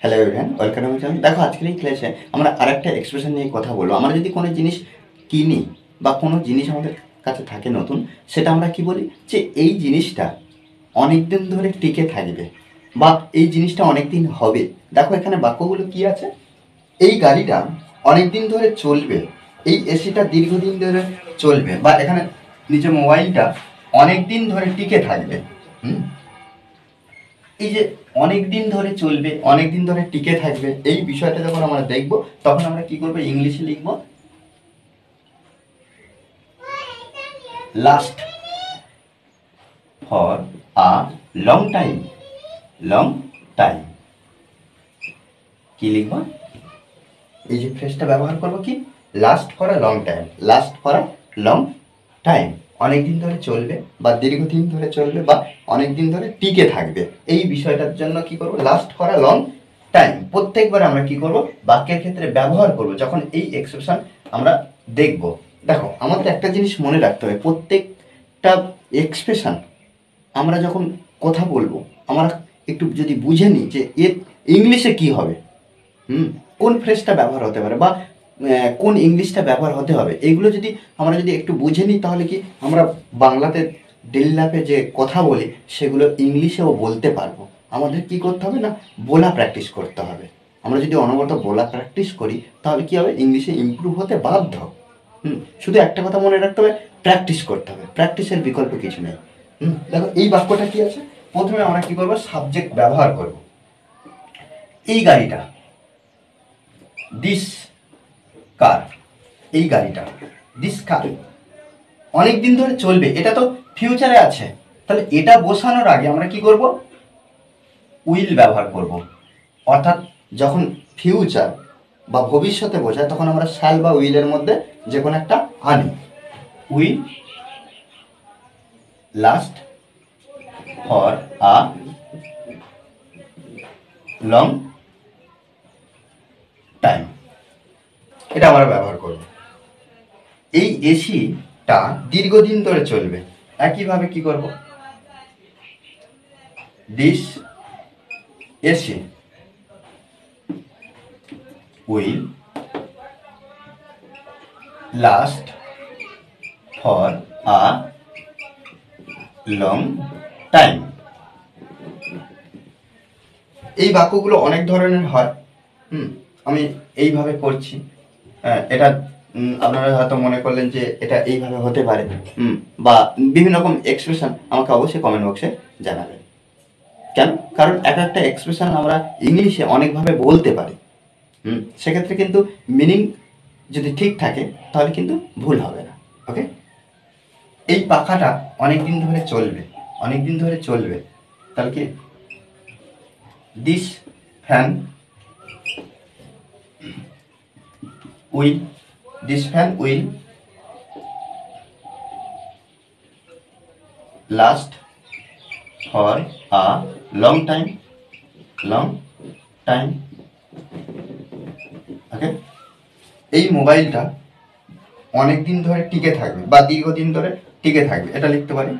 Hello everyone, welcome to my channel. দেখো, আজকের এই ক্লাসে আমরা আরেকটা এক্সপ্রেশন নিয়ে কথা বলবো। আমরা যদি কোনো জিনিস কিনি বা কোনো জিনিস আমাদের কাছে থাকে নতুন, সেটা আমরা কি বলি যে এই জিনিসটা অনেক দিন ধরে টিকে থাকবে বা এই জিনিসটা অনেক দিন হবে। দেখো এখানে বাক্যগুলো কি আছে, এই গাড়িটা অনেক দিন ধরে চলবে, এই এসিটা দীর্ঘদিন ধরে চলবে, বা এখানে নিচে মোবাইলটা অনেক দিন ধরে টিকে থাকবে। এই যে অনেক দিন ধরে চলবে, অনেক দিন ধরে টিকে থাকবে, এই বিষয়টা যখন আমরা দেখব তখন আমরা কি করবো, ইংলিশে লিখবো last for a long time. Long time কি লিখবো, এই যে ফ্রেজটা ব্যবহার করবো কি, last for a long time. Last for a long time, অনেক দিন ধরে চলবে বা দীর্ঘদিন ধরে চলবে বা অনেক দিন ধরে টিকে থাকবে, এই বিষয়টার জন্য কি করব, last for a long time. প্রত্যেকবার আমরা কি করব, বাক্যের ক্ষেত্রে ব্যবহার করব যখন এই এক্সপ্রেশন আমরা দেখব। দেখো, আমাদের একটা জিনিস মনে রাখতে হবে, প্রত্যেকটা এক্সপ্রেশন আমরা যখন কথা বলবো আমরা একটু যদি বুঝে নিই যে এর ইংলিশে কি হবে, কোন ফ্রেজটা ব্যবহার হতে পারে বা কোন ইংলিশটা ব্যবহার হতে হবে, এগুলো যদি আমরা একটু বুঝে নিই তাহলে কি আমরা বাংলাতে ডেইলি লাইফে যে কথা বলি সেগুলো ইংলিশেও বলতে পারবো। আমাদের কি করতে হবে না, বলা প্র্যাকটিস করতে হবে। আমরা যদি অনবরত বলা প্র্যাকটিস করি তাহলে কি হবে, ইংলিশে ইমপ্রুভ হতে বাধ্য। শুধু একটা কথা মনে রাখতে হবে, প্র্যাকটিস করতে হবে, প্র্যাকটিসের বিকল্প কিছু নেই। দেখো এই বাক্যটা কি আছে, প্রথমে আমরা কি করবো, সাবজেক্ট ব্যবহার করব। এই গাড়িটা, দিস কার, এই গাড়িটা দিস কার অনেক দিন ধরে চলবে, এটা তো ফিউচারে আছে, তাহলে এটা বসানোর আগে আমরা কি করব, উইল ব্যবহার করব। অর্থাৎ যখন ফিউচার বা ভবিষ্যতে বোঝায় তখন আমরা শ্যাল বা উইলের মধ্যে যে কোনো একটা আনি। Will last for a long time, এটা আমরা ব্যবহার করব। এই এসিটা দীর্ঘদিন ধরে চলবে, একইভাবে কি করব, this AC will last for a long time. এই বাক্যগুলো অনেক ধরনের হয়, আমি এইভাবে করছি, এটা আপনারা হয়তো মনে করলেন যে এটা এইভাবে হতে পারে, বা বিভিন্ন রকম এক্সপ্রেশন আমাকে অবশ্যই কমেন্ট বক্সে জানাবেন। কেন, কারণ এক একটা এক্সপ্রেশন আমরা ইংলিশে অনেকভাবে বলতে পারি, সেক্ষেত্রে কিন্তু মিনিং যদি ঠিক থাকে তাহলে কিন্তু ভুল হবে না। ওকে, এই পাখাটা অনেক দিন ধরে চলবে, অনেক দিন ধরে চলবে, তাহলে কি this fan will, this fan will last for a long time. Long time, okay. এই মোবাইলটা অনেক দিন ধরে টিকে থাকবে বা দীর্ঘদিন ধরে টিকে থাকবে, এটা লিখতে পারি,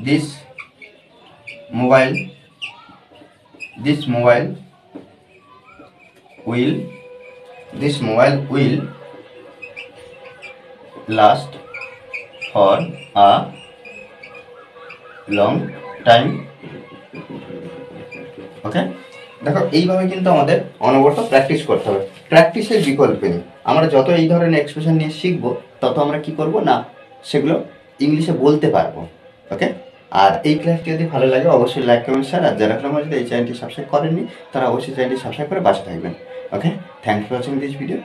this mobile, this mobile will, this mobile will last for a long time. Okay, দেখো এইভাবে কিন্তু আমাদের অনবরত প্র্যাকটিস করতে হবে, প্র্যাকটিসের বিকল্প নেই। আমরা যত এই ধরনের এক্সপ্রেশন নিয়ে শিখবো তত আমরা কি করব না, সেগুলো ইংলিশে বলতে পারবো। ওকে, আর এই ক্লাসটি যদি ভালো লাগে অবশ্যই লাইক কমেন্ট শেয়ার, আর যারা আমার যদি এই চ্যানেলটি সাবস্ক্রাইব করেননি তারা অবশ্যই চ্যানেলটি সাবস্ক্রাইব করে পাশে থাকবেন। Okay, thank for watching this video.